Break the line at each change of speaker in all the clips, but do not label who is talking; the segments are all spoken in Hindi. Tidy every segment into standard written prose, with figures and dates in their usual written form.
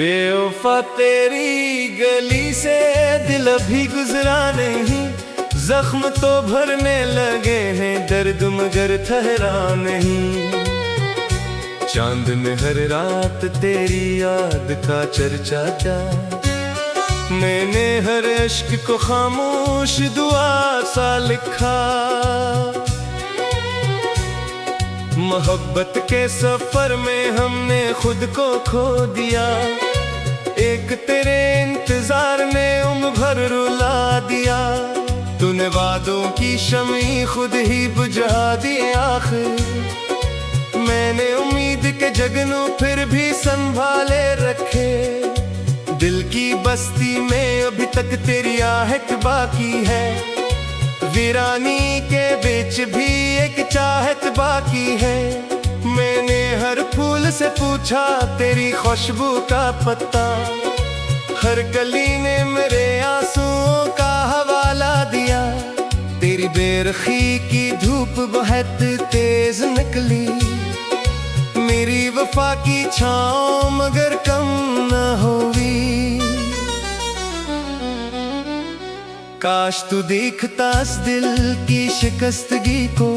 बेवफा तेरी गली से दिल अभी गुजरा नहीं, जख्म तो भरने लगे हैं दर्द मगर ठहरा नहीं। चांद में हर रात तेरी याद का चर्चा क्या, मैंने हर इश्क को खामोश दुआ सा लिखा। मोहब्बत के सफर में हमने खुद को खो दिया, एक तेरे इंतजार ने उम्र भर रुला दिया। तूने वादों की शमी खुद ही बुझा दी आखिर, मैंने उम्मीद के जगनू फिर भी संभाले रखे। दिल की बस्ती में अभी तक तेरी आहट बाकी है, वीरानी के बीच भी एक चाहत बाकी है। मैंने हर फूल से पूछा तेरी खुशबू का पता, हर कली ने मेरे आंसुओं का हवाला दिया। तेरी बेरखी की धूप बहुत तेज निकली, मेरी वफा की छाँव मगर कम न हुई। काश तू देखता इस दिल की शिकस्तगी को,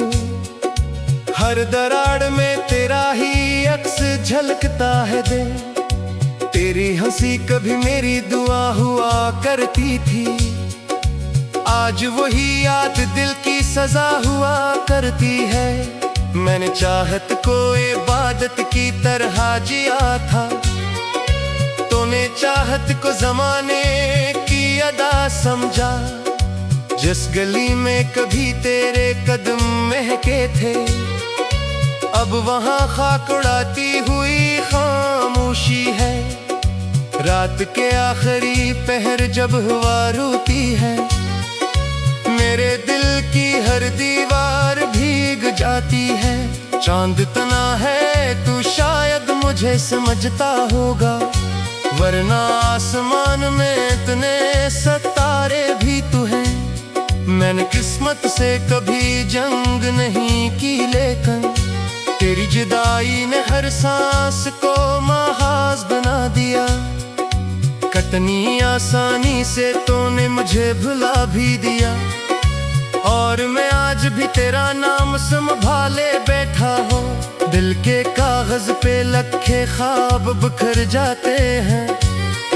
हर दरार में तेरा ही अक्स झलकता है दे। तेरी हंसी कभी मेरी दुआ हुआ करती थी, आज वही याद दिल की सजा हुआ करती है। मैंने चाहत को इबादत की तरह जिया था, तूने चाहत को जमाने की अदा समझा। जिस गली में कभी तेरे कदम महके थे, अब वहाँ खाक उड़ाती हुई खामोशी है। रात के आखिरी पहर जब हवा रोती है, मेरे दिल की हर दीवार भीग जाती है। चांद तना है तू शायद मुझे समझता होगा, वरना आसमान में इतने सितारे भी तू है। मैंने किस्मत से कभी जंग नहीं की, लेकिन तेरी जुदाई ने हर सांस को महाज बना दिया। कतनी आसानी से तूने मुझे भुला भी दिया, और मैं आज भी तेरा नाम संभाले बैठा हूँ। दिल के कागज पे लखे ख्वाब बिखर जाते हैं,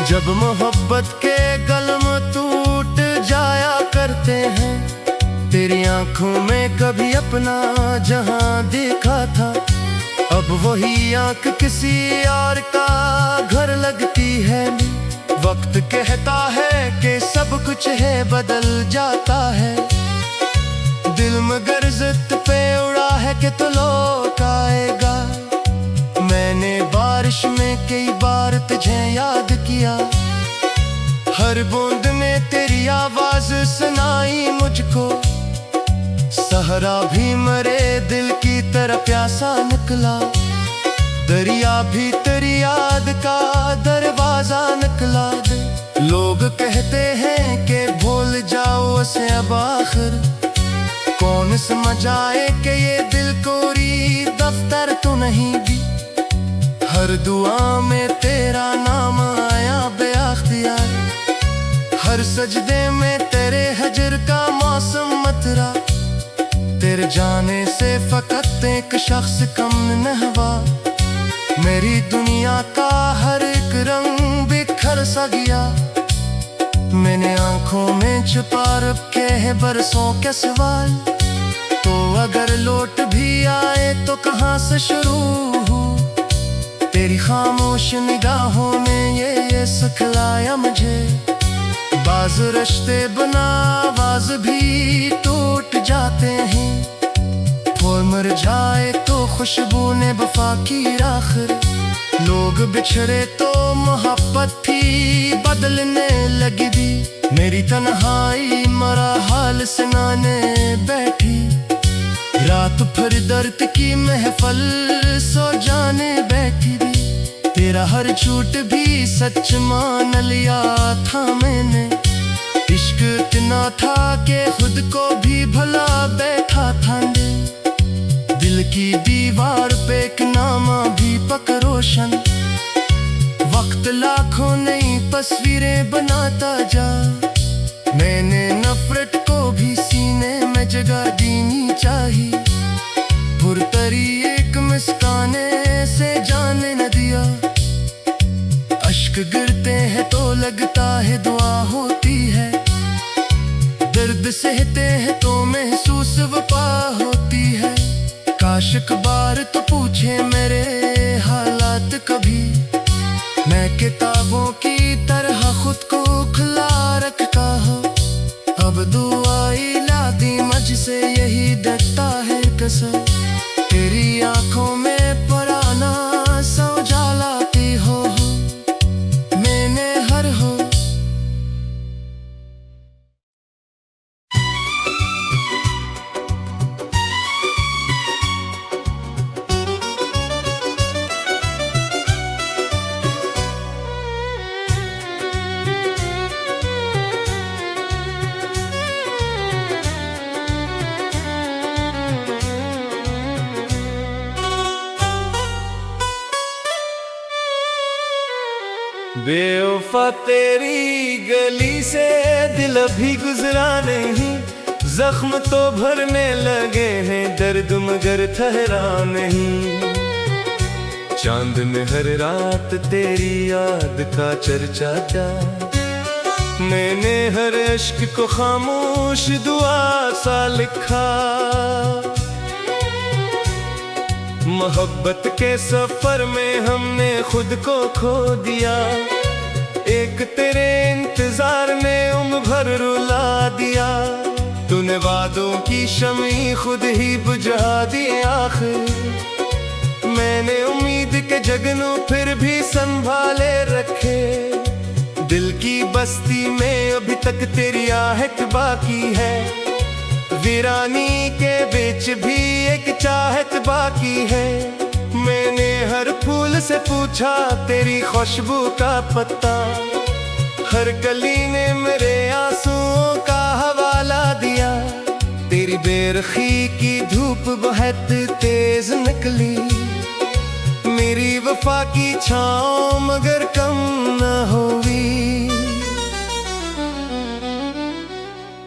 जब मोहब्बत के कलम टूट जाया करते हैं। तेरी आंखों में कभी अपना जहां देखा था, अब वही आंख किसी और का घर लगती है। वक्त कहता है कि सब कुछ है बदल जाता है, दिल मगर जिद पे उड़ा है कि तो लौट आएगा। मैंने बारिश में कई बार तुझे याद किया, हर बूंद ने तेरी आवाज सुनाई मुझको। सहरा भी मरे दिल की तरह प्यासा निकला, दरिया भी तेरी याद का दरवाजा निकला। लोग कहते हैं कि भूल जाओ उसे अब आखिर, कौन समझ आए कि ये दिल कोरी दफ्तर तो नहीं भी। हर दुआ में तेरा नाम आया बेअख्तियार, हर सजदे में तेरे हजर का मौसम मतरा। तेरे जाने से फकत एक शख्स कम न हुआ, मेरी दुनिया का हर एक रंग बिखर सा गया। मैंने आंखों में छुपा रखे हैं बरसों के सवाल, तो अगर लौट भी आए तो कहाँ से शुरू हो। तेरी खामोश निगाहों ने ये सिखलाया मुझे, बाज रिश्ते बना आवाज भी टूट जाते हैं। फूल मुरझाए तो खुशबू ने वफा की आखिर, लोग बिछड़े तो मोहब्बत भी बदलने लगी दी। मेरी तन्हाई मरा हाल सुनाने बैठी, रात भर दर्द की महफल सो जाने बैठी दी। तेरा हर झूठ भी सच मान लिया था मैंने, इश्क इतना था कि खुद को भी भला बैठा था। दिल की दीवार पे एक नामा भी पक रोशन, वक्त ला तस्वीरें बनाता जा। मैंने नफरत को भी सीने में जगह देनी चाहिए, पुरतरी एक मुस्काने से जाने न दिया। अश्क गिरते हैं तो लगता है दुआ होती है, दर्द सहते हैं तो महसूस वफा होती है। काश एक बार तो पूछे मेरे हालात कभी, मैं किताबों की तरह खुद को खुला रखता हूँ। अब दुआई लादी मुझ से यही डरता है कसम, तेरी आंखों में पराना सौ जालाती हो मैंने हर हो। बेवफा तेरी गली से दिल अभी गुजरा नहीं, जख्म तो भरने लगे हैं दर्द मगर ठहरा नहीं। चांद में हर रात तेरी याद का चर्चा क्या, मैंने हर अश्क को खामोश दुआ सा लिखा। मोहब्बत के सफर में हमने खुद को खो दिया, एक तेरे इंतजार ने उम्र भर रुला दिया। तूने वादों की शमी खुद ही बुझा दी आखिर, मैंने उम्मीद के जगनू फिर भी संभाले रखे। दिल की बस्ती में अभी तक तेरी आहट बाकी है, वीरानी के बीच भी एक चाहत बाकी है। मैंने हर फूल से पूछा तेरी खुशबू का पता, हर कली ने मेरे आंसुओं का हवाला दिया। तेरी बेरखी की धूप बहुत तेज निकली, मेरी वफा की छाँव मगर कम न हुई।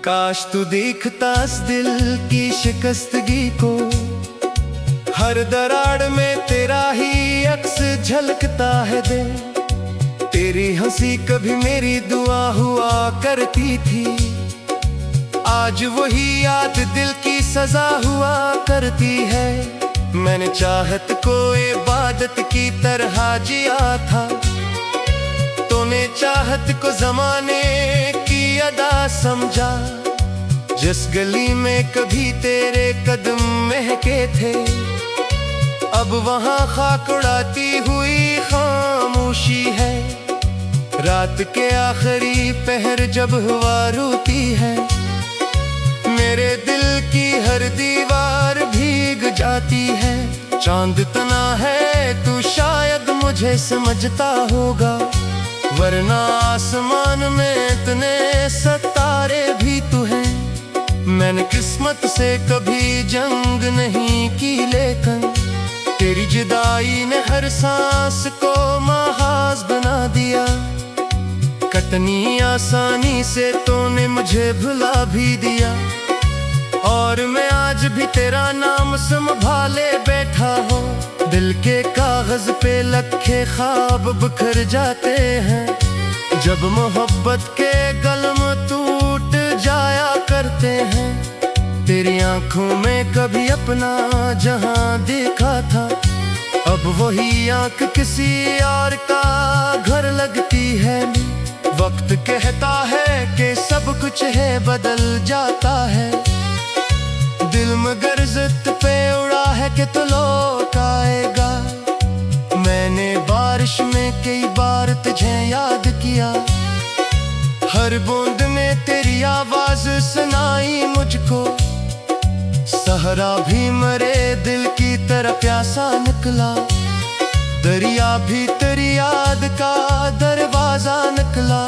काश तू देखता इस दिल की शिकस्तगी को, हर दरार में तेरा ही अक्स झलकता है दिल। तेरी हंसी कभी मेरी दुआ हुआ करती थी, आज वही याद दिल की सजा हुआ करती है। मैंने चाहत को इबादत की तरह जिया था, तूने चाहत को जमाने की अदा समझा। जिस गली में कभी तेरे कदम महके थे, अब वहाँ खाक उड़ाती हुई खामोशी है। रात के आखिरी पहर जब हवा रोती है, मेरे दिल की हर दीवार भीग जाती है। चांद तना है तू शायद मुझे समझता होगा, वरना आसमान में इतने सितारे भी तू है। मैंने किस्मत से कभी जंग नहीं की, लेकिन तेरी जुदाई ने हर सांस को महाज बना दिया। कतनी आसानी से तूने मुझे भुला भी दिया, और मैं आज भी तेरा नाम संभाले बैठा हूँ। दिल के कागज पे लखे ख्वाब बिखर जाते हैं, जब मोहब्बत के कलम टूट जाया करते हैं। तेरी आंखों में कभी अपना जहां देखा था, अब वही आंख किसी और का घर लगती है। वक्त कहता है कि सब कुछ है बदल जाता है, दिल मगर जिद पे उड़ा है कि तो लौट आएगा। मैंने बारिश में कई बार तुझे याद किया, हर बूंद में तेरी आवाज सुनाई मुझको। सहरा भी मरे दिल की तरह प्यासा निकला, दरिया भी तेरी याद का दरवाजा निकला।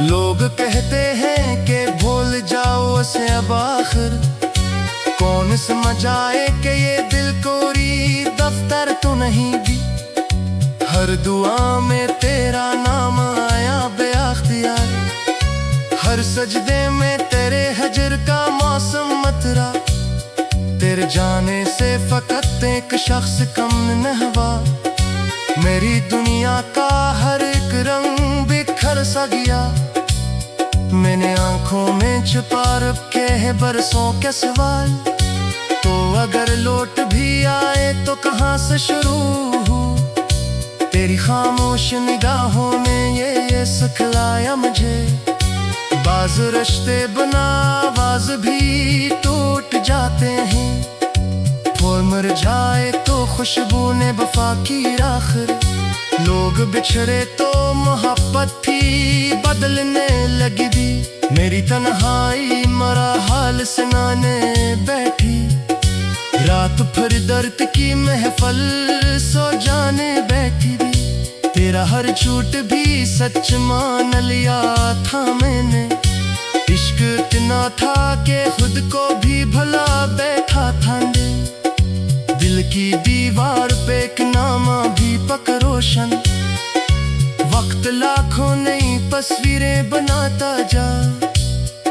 लोग कहते हैं कि भूल जाओ उसे अब आखिर, कौन समझ आए कि ये दिल कोरी दफ्तर तो नहीं भी। हर दुआ में तेरा नाम आया बे हर सजदे में तेरे हजर का मौसम मतरा, तेरे जाने से फकत एक शख्स कम न हुआ। मेरी दुनिया का हर एक रंग बिखर सा गया, मैंने आंखों में छुपा रखे हैं बरसों के सवाल। तो अगर लौट भी आए तो कहाँ से शुरू हो, तेरी खामोश निगाहों ने ये सिखलाया मुझे। बाज रिश्ते बना आवाज भी टूट जाते हैं, फूल मर जाए तो खुशबू ने वफा की आखिर। लोग बिछड़े तो मोहब्बत भी बदलने लगी दी, मेरी तन्हाई मरा हाल सुनाने बैठी। रात फिर दर्द की महफल सो जाने बैठी भी, तेरा हर झूठ भी सच मान लिया था मैंने। इश्क इतना था कि खुद को भी भला बैठा था, दिल की दीवार पे एक नामा भी पक रोशन। वक्त लाखों नई तस्वीरें बनाता जा,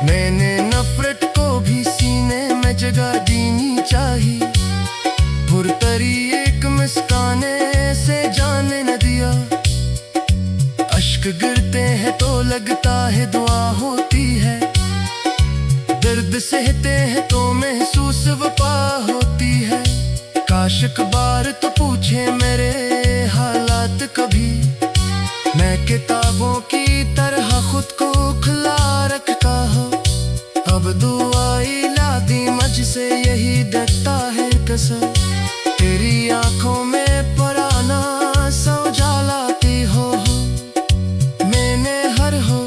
मैंने नफरत को भी सीने में जगह देनी चाहिए। पुरतरी एक मुस्काने से जाने न दिया, अश्क गिरते हैं तो लगता है दुआ होती है। दर्द सहते हैं तो महसूस वफा होती है। काश एक बार तो पूछे मेरे हालात कभी, मैं किताबों की तरह खुद को खुला रखता हूँ। अब दुआई लादी मझ से यही डरता है कसम, तेरी आंखों में पराना सा उजालाती हो मैंने हर हो।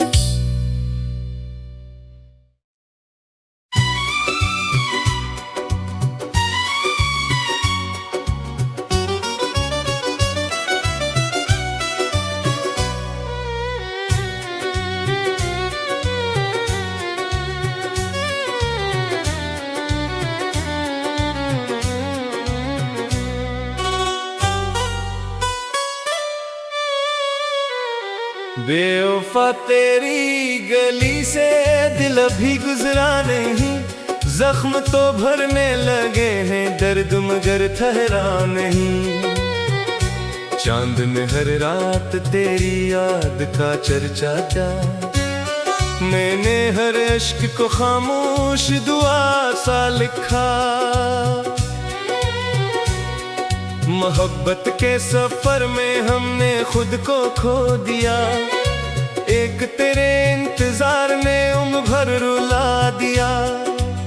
बेवफा तेरी गली से दिल अभी गुजरा नहीं, जख्म तो भरने लगे हैं दर्द मगर ठहरा नहीं। चांद में हर रात तेरी याद का चर्चा क्या, मैंने हर अश्क को खामोश दुआ सा लिखा। मोहब्बत के सफर में हमने खुद को खो दिया, एक तेरे इंतजार ने उम्र भर रुला दिया।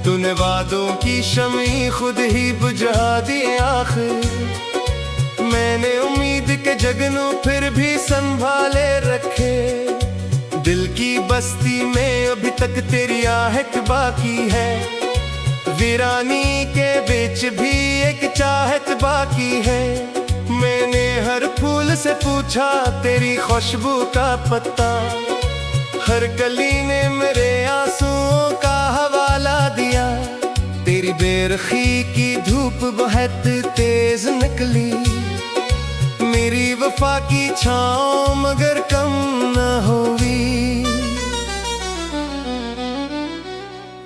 तूने वादों की शमी खुद ही बुझा दी आखिर, मैंने उम्मीद के जगनू फिर भी संभाले रखे। दिल की बस्ती में अभी तक तेरी आहट बाकी है, वीरानी के बीच भी एक चाहत बाकी है। मैंने हर फूल से पूछा तेरी खुशबू का पता, हर कली ने मेरे आंसुओं का हवाला दिया। तेरी बेरखी की धूप बहुत तेज निकली, मेरी वफा की छाँव मगर कम न हुई।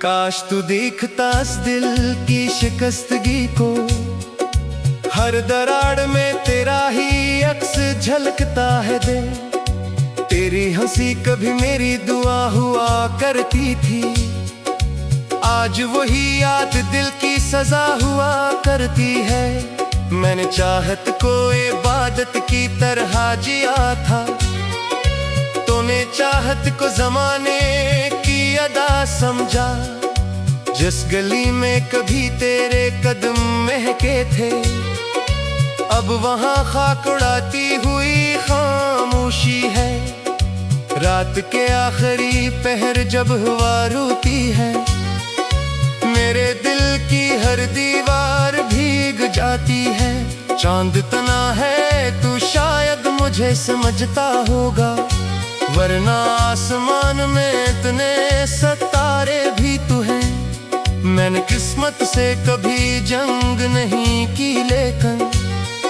काश तू देखता इस दिल की शिकस्तगी को, हर दरार में तेरा ही अक्स झलकता है दे। तेरी हंसी कभी मेरी दुआ हुआ करती थी, आज वही याद दिल की सजा हुआ करती है। मैंने चाहत को इबादत की तरह जिया था, तूने चाहत को जमाने की अदा समझा। जिस गली में कभी तेरे कदम महके थे, अब वहाँ खाक उड़ाती हुई खामोशी है। रात के आखिरी पहर जब हवा रोती है, मेरे दिल की हर दीवार भीग जाती है। चांद तना है तू शायद मुझे समझता होगा, वरना आसमान में इतने सितारे भी तू है। मैंने किस्मत से कभी जंग नहीं की, लेकिन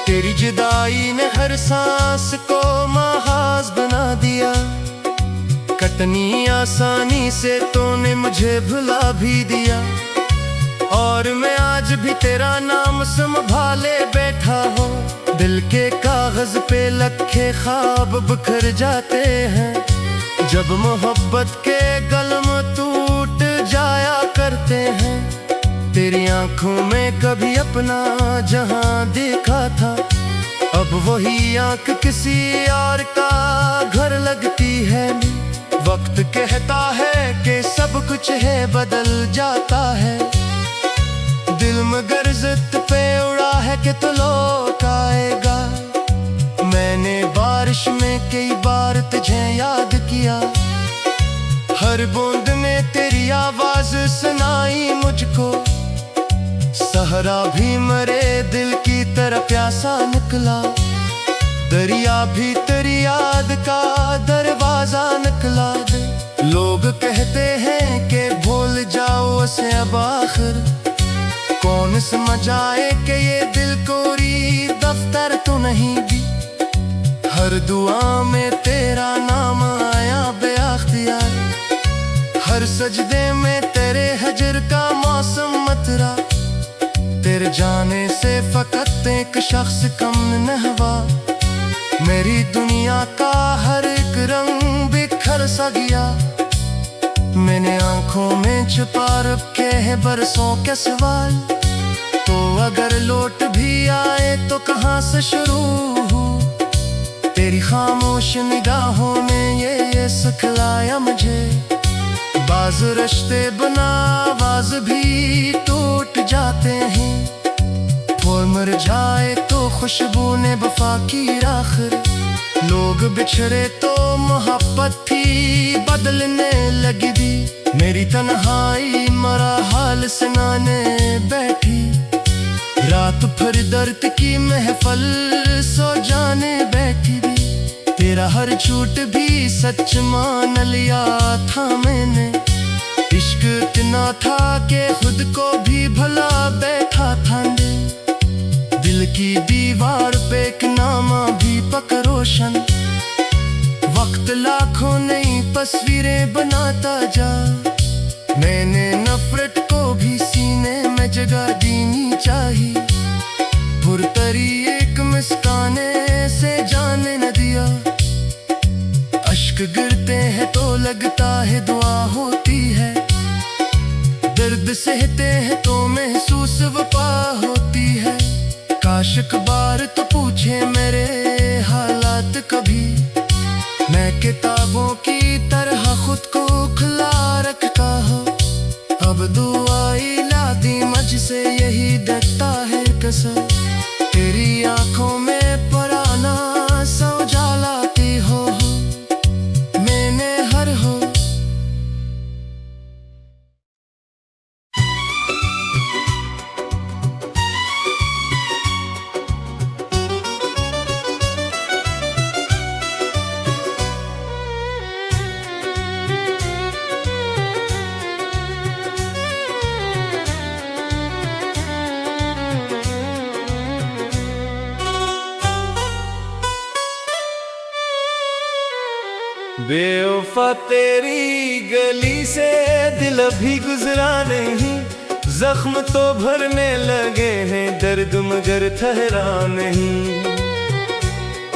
तेरी जुदाई ने हर सांस को महाज बना दिया। कतनी आसानी से तूने मुझे भुला भी दिया, और मैं आज भी तेरा नाम संभाले बैठा हूँ। दिल के कागज पे लखे ख्वाब बिखर जाते हैं, जब मोहब्बत के कलम टूट जाया करते हैं। तेरी आंखों में कभी अपना जहां देखा था, अब वही आंख किसी और का घर लगती है। वक्त कहता है कि सब कुछ है बदल जाता है, दिल मगर जिद पे उड़ा है कि तो लौट आएगा। मैंने बारिश में कई बार तुझे याद किया, हर बूंद ने तेरी आवाज सुनाई मुझको। सहरा भी मरे दिल की तरह प्यासा निकला, दरिया भी तेरी याद का दरवाजा निकला। लोग कहते हैं कि भूल जाओ उसे अब आखिर, कौन समझ आए कि ये दिल कोरी दफ्तर तो नहीं भी। हर दुआ में तेरा नाम आया बेअख्तियार, हर सजदे में तेरे हजर का मौसम मतरा। तेरे जाने से फकत एक शख्स कम न हुआ, मेरी दुनिया का हर एक रंग बिखर सा गया। मैंने आंखों में छुपा रखे हैं बरसों के सवाल, तो अगर लौट भी आए तो कहाँ से शुरू हो। तेरी खामोश निगाहों ने ये सिखलाया मुझे, बाज रिश्ते बना आवाज भी टूट जाते हैं। फूल मुरझाए तो खुशबू ने वफा की आखिर, लोग बिछड़े तो मोहब्बत भी बदलने लगी दी। मेरी तन्हाई मरा हाल सुनाने बैठी, रात फिर दर्द की महफल सो जाने बैठी भी। तेरा हर झूठ भी सच मान लिया था मैंने, इश्क इतना था कि खुद को भी भला बैठा था। दिल की दीवार पे एक नामा भी पक रोशन, वक्त लाखों नई तस्वीरें बनाता जा। मैंने नफरत को भी सीने में जगह देनी चाहिए, पुरतरी एक मुस्काने से जाने न दिया। अश्क गिरते हैं तो लगता है दुआ होती है, दर्द सहते हैं तो महसूस वफा होती है। काश एक बार तो पूछे मेरे हालात कभी, मैं किताबों की तरह खुद को खुला रखता हूँ। अब दुआई लादी मझ से यही डरता है कसम, तेरी आंखों में पुराना सा उजालाती हो मैंने हर हो। बेवफा तेरी गली से दिल अभी गुजरा नहीं, जख्म तो भरने लगे हैं दर्द मगर ठहरा नहीं।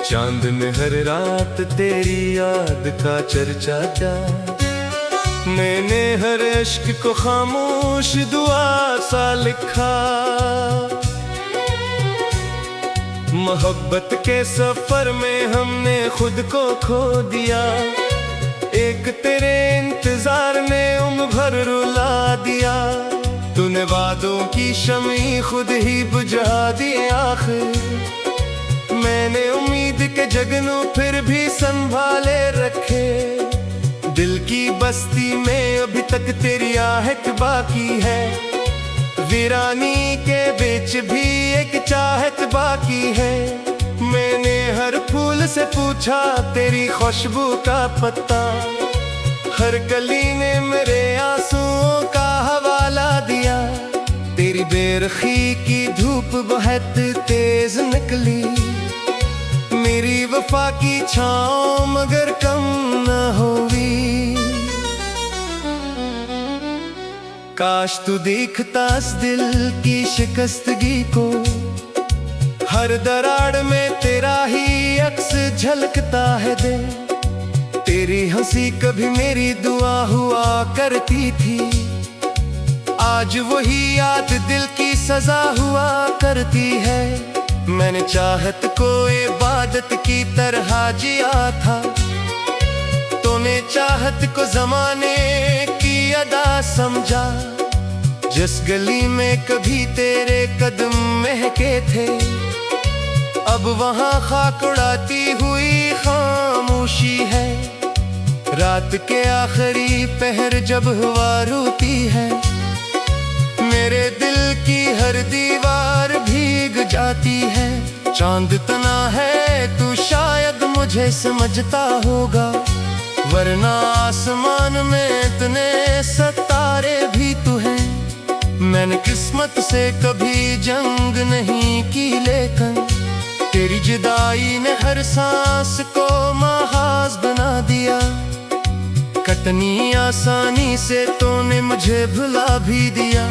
चांद में हर रात तेरी याद का चर्चा क्या, मैंने हर अश्क को खामोश दुआ सा लिखा। मोहब्बत के सफर में हमने खुद को खो दिया, एक तेरे इंतजार ने उम्र भर रुला दिया। तूने वादों की शमी खुद ही बुझा दी आखिर, मैंने उम्मीद के जगनों फिर भी संभाले रखे। दिल की बस्ती में अभी तक तेरी आहट बाकी है, वीरानी के बीच भी एक चाहत बाकी है। मैंने हर फूल से पूछा तेरी खुशबू का पता, हर कली ने मेरे आंसुओं का हवाला दिया। तेरी बेरखी की धूप बहुत तेज निकली, मेरी बेवफा की छाँव मगर कम न होवी। काश तू देखता इस दिल की शिकस्तगी को, हर दरार में तेरा ही अक्स झलकता है दे। तेरी हंसी कभी मेरी दुआ हुआ करती थी, आज वही याद दिल की सजा हुआ करती है। मैंने चाहत को इबादत की तरह जिया था, तूने चाहत को जमाने की अदा समझा। जिस गली में कभी तेरे कदम महके थे, अब वहाँ खाक उड़ाती हुई खामोशी है। रात के आखिरी पहर जब हवा रोती है, मेरे दिल की हर दीवार भीग जाती है। चांद तना है तू शायद मुझे समझता होगा, वरना आसमान में इतने सितारे भी तू है। मैंने किस्मत से कभी जंग नहीं की, लेकिन तेरी जुदाई ने हर सांस को महाज बना दिया। कतनी आसानी से तूने मुझे भुला भी दिया,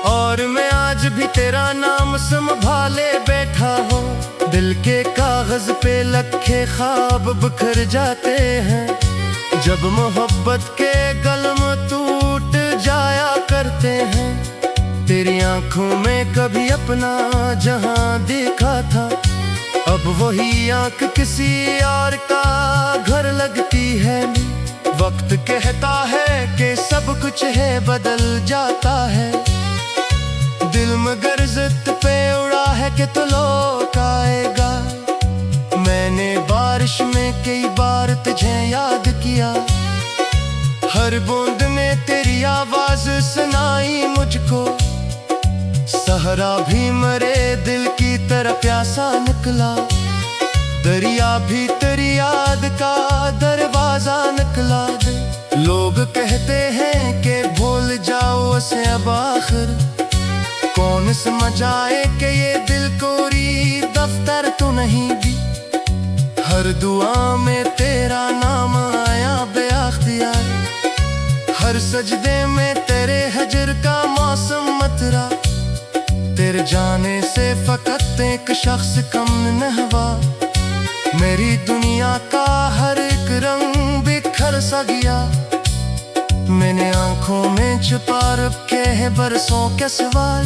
और मैं आज भी तेरा नाम संभाले बैठा हूँ। दिल के कागज पे लखे ख्वाब बिखर जाते हैं, जब मोहब्बत के कलम टूट जाया करते हैं। तेरी आंखों में कभी अपना जहां देखा था, अब वही आंख किसी और का घर लगती है। वक्त कहता है कि सब कुछ है बदल जाता है, दिल मगर जिद पे उड़ा है कि तू लौट आएगा। मैंने बारिश में कई बार तुझे याद किया, हर बूंद में तेरी आवाज सुनाई मुझको। सहरा भी मरे दिल की तरह प्यासा निकला, दरिया भी तेरी याद का दरवाजा निकला। लोग कहते हैं कि भूल जाओ उसे अब आखिर, कौन समझ आए कि ये दिल कोरी दफ्तर तो नहीं भी। हर दुआ में तेरा नाम आया बेअख्तियार, हर सजदे में तेरे हजर का मौसम मतरा। तेरे जाने से फकत एक शख्स कम न हुआ, मेरी दुनिया का हर एक रंग बिखर सा गया। मैंने आंखों में छुपा रखे हैं बरसों के सवाल,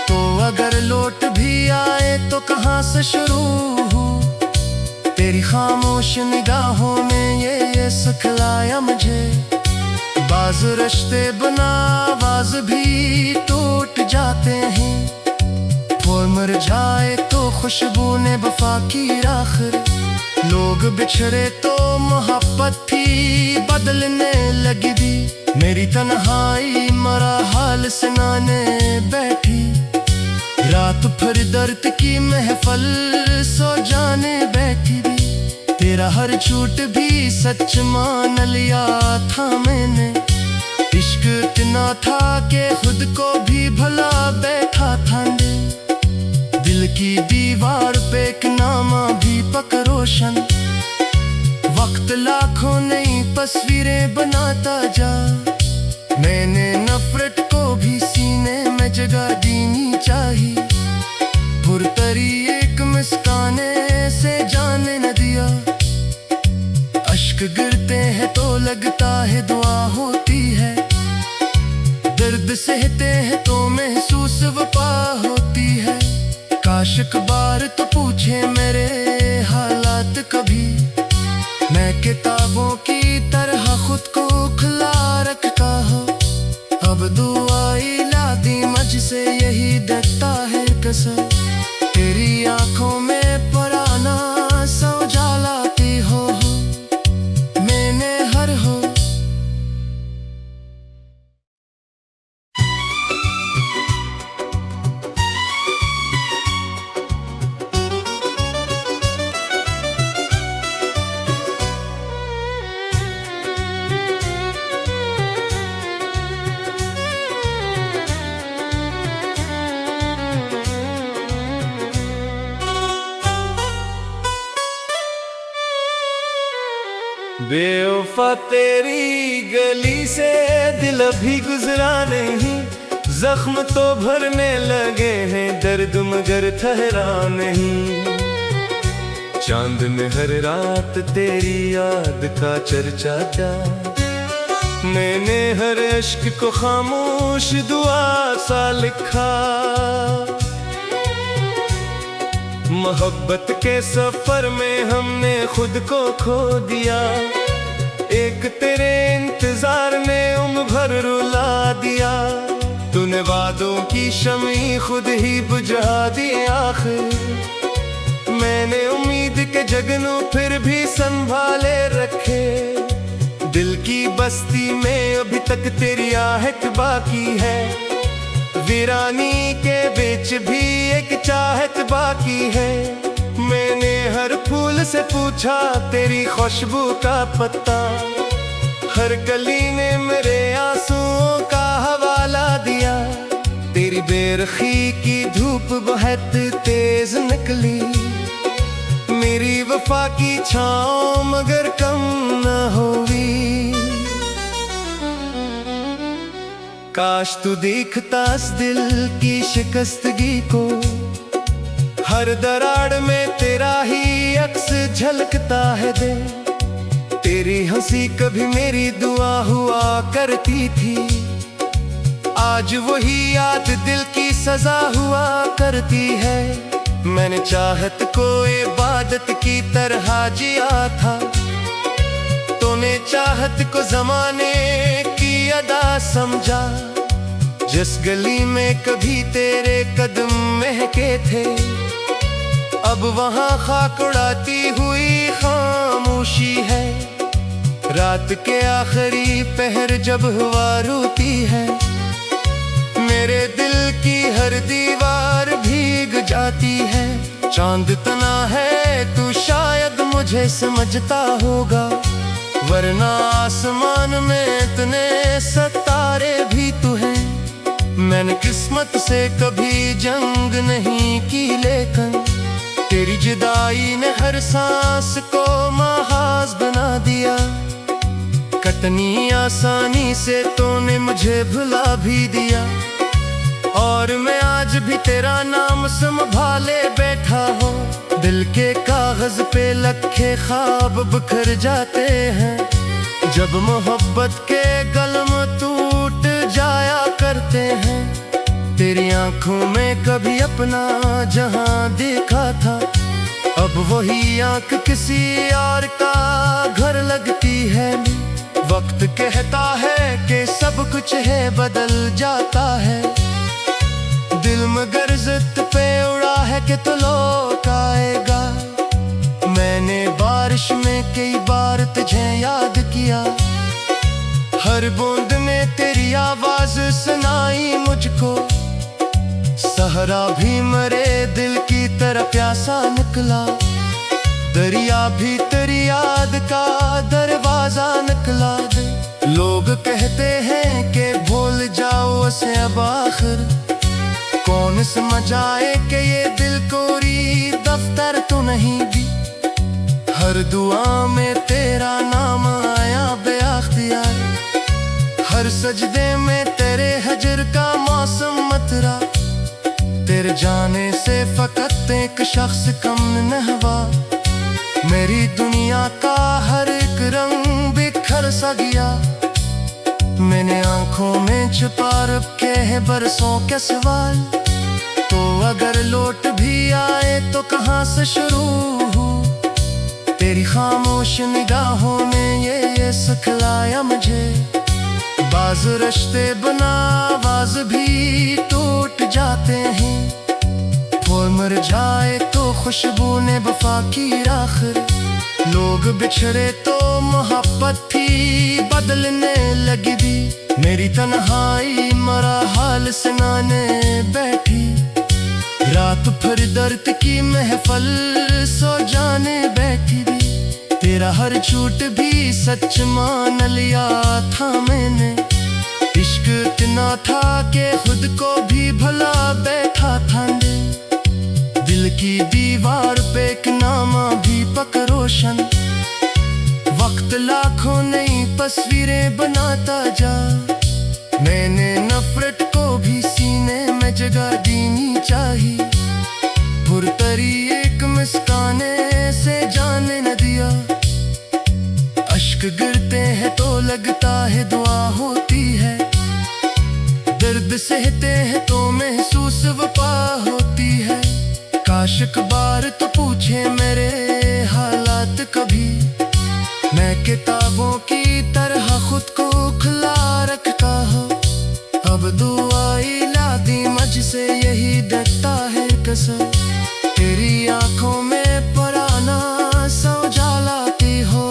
तो अगर लौट भी आए तो कहाँ से शुरू हो। तेरी खामोश निगाहों ने ये सिखलाया मुझे, बाज रिश्ते बना आवाज भी टूट जाते हैं। फूल मुरझाए तो खुशबू ने वफा की आखिर, लोग बिछड़े तो मोहब्बत भी बदलने लगी दी। मेरी तन्हाई मरा हाल सुनाने बैठी, रात फिर दर्द की महफल सो जाने बैठी भी। तेरा हर झूठ भी सच मान लिया था मैंने, इश्क इतना था कि खुद को भी भुला बैठा था। दिल की दीवार पे एक नामा भी पक रोशन, वक्त लाखों नई तस्वीरें बनाता जा। मैंने नफरत को भी सीने में जगह देनी चाहिए, पुरतरी एक मुस्काने से जाने न दिया। अश्क गिरते हैं तो लगता है दुआ होती है, दर्द सहते हैं तो महसूस वफा होती है। काश एक बार तो पूछे मेरे हालात कभी, मैं किताबों की तरह खुद को खुला रखता हो। अब दुआई लादी मझ से यही डरता है कसम, तेरी आंखों में पुराना सा उजालाती हो मैंने हर हो। बेवफा तेरी गली से दिल अभी गुजरा नहीं, जख्म तो भरने लगे हैं, दर्द मगर ठहरा नहीं। चांद में हर रात तेरी याद का चर्चा क्या, मैंने हर इश्क को खामोश दुआ सा लिखा। मोहब्बत के सफर में हमने खुद को खो दिया, एक तेरे इंतजार ने उम्र भर रुला दिया। तूने वादों की शमी खुद ही बुझा दी आखिर, मैंने उम्मीद के जगनू फिर भी संभाले रखे। दिल की बस्ती में अभी तक तेरी आहट बाकी है, वीरानी के बीच भी एक चाहत बाकी है। मैंने हर फूल से पूछा तेरी खुशबू का पता, हर कली ने मेरे आंसुओं का हवाला दिया। तेरी बेरखी की धूप बहुत तेज निकली, मेरी वफा की छाँव मगर कम न हुई। काश तू देखता इस दिल की शिकस्तगी को, हर दरार में तेरा ही अक्स झलकता है दे। तेरी हंसी कभी मेरी दुआ हुआ करती थी, आज वही याद दिल की सजा हुआ करती है। मैंने चाहत को इबादत की तरह जिया था, तूने चाहत को जमाने की अदा समझा। जिस गली में कभी तेरे कदम महके थे, अब वहाँ खाक उड़ाती हुई खामोशी है। रात के आखिरी पहर जब हवा रोती है, मेरे दिल की हर दीवार भीग जाती है। चांद तना है तू शायद मुझे समझता होगा, वरना आसमान में इतने सितारे भी तू है। मैंने किस्मत से कभी जंग नहीं की, लेकिन तेरी जुदाई ने हर सांस को महाज बना दिया। कतनी आसानी से तूने मुझे भुला भी दिया, और मैं आज भी तेरा नाम संभाले बैठा हूँ। दिल के कागज पे लखे ख्वाब बिखर जाते हैं, जब मोहब्बत के कलम टूट जाया करते हैं। तेरी आंखों में कभी अपना जहां देखा था, अब वही आंख किसी और का घर लगती है। वक्त कहता है कि सब कुछ है बदल जाता है, दिल मगर जिद पे उड़ा है कि तो लौट आएगा। मैंने बारिश में कई बार तुझे याद किया, हर बूंद में तेरी आवाज सुनाई मुझको। सहरा भी मरे दिल की तरह प्यासा निकला, दरिया भी तेरी याद का दरवाजा निकला दे। लोग कहते हैं कि भूल जाओ उसे अब आखिर, कौन समझ आए कि ये दिल कोरी दफ्तर तो नहीं भी। हर दुआ में तेरा नाम आया बेअख्तियार, हर सजदे में तेरे हजर का मौसम मतरा। तेरे जाने से फकत एक शख्स कम न हुआ, मेरी दुनिया का हर एक रंग बिखर सा गया। मैंने आंखों में छुपा रखे हैं बरसों के सवाल, तो अगर लौट भी आए तो कहाँ से शुरू हो। तेरी खामोश निगाहों ने ये सिखलाया मुझे, बाज रिश्ते बना आवाज भी टूट जाते हैं। फूल मुरझाए तो खुशबू ने वफा की आखिर, लोग बिछड़े तो मोहब्बत थी बदलने लगी भी। मेरी तन्हाई मरा हाल सुनाने बैठी, रात फिर दर्द की महफल सो जाने बैठी भी। तेरा हर झूठ भी सच मान लिया था मैंने, इश्क इतना था कि खुद को भी भुला बैठा था। दिल की दीवार पे एक नामा भी पक रोशन, वक्त वक्त लाखों नई तस्वीरें बनाता जा। मैंने नफरत को भी सीने में जगह देनी चाहिए। पुरतरी एक मुस्काने से जाने न दिया। अश्क गिरते हैं तो लगता है दुआ होती है। दर्द सहते हैं तो महसूस वफा होती है। काश एक बार तो पूछे मेरे हालात कभी। मैं किताबों की तरह खुद को खुला रखता हूँ। अब दुआई लादी मझ से यही डरता है कसम। तेरी आंखों में पराना सा उजालाती हो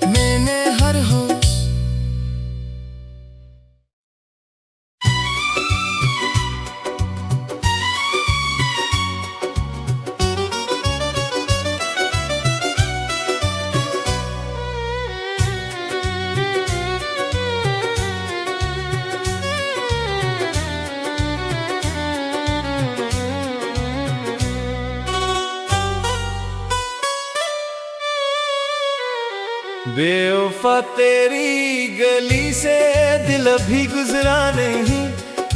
मैंने हर हो। बेवफा तेरी गली से दिल अभी गुजरा नहीं।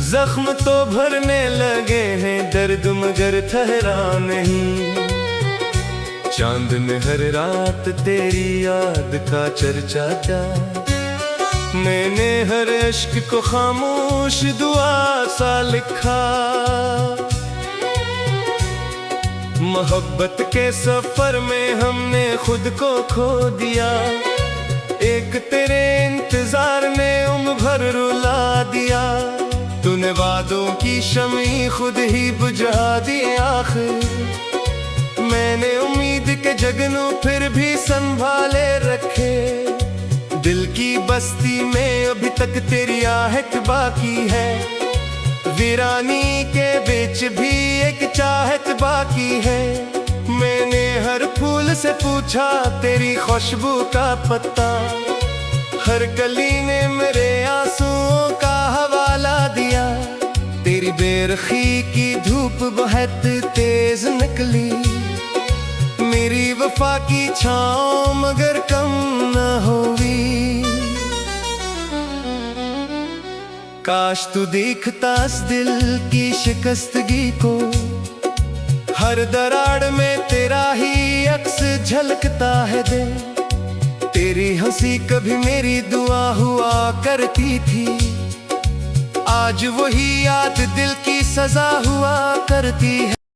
जख्म तो भरने लगे हैं दर्द मगर ठहरा नहीं। चांद में हर रात तेरी याद का चर्चा था। मैंने हर अश्क को खामोश दुआ सा लिखा। मोहब्बत के सफर में हमने खुद को खो दिया। एक तेरे इंतजार ने उम्र भर रुला दिया। तूने वादों की शमी खुद ही बुझा दी आखिर। मैंने उम्मीद के जगनू फिर भी संभाले रखे। दिल की बस्ती में अभी तक तेरी आहट बाकी है। वीरानी के बीच भी एक चाहत बाकी है। मैंने हर फूल से पूछा तेरी खुशबू का पता। हर कली ने मेरे आंसुओं का हवाला दिया। तेरी बेरखी की धूप बहुत तेज निकली। मेरी वफा की छाँव मगर कम न हुई। काश तू देखता इस दिल की शिकस्तगी को। हर दरार में तेरा ही अक्स झलकता है दे। तेरी हंसी कभी मेरी दुआ हुआ करती थी। आज वही याद दिल की सजा हुआ करती है।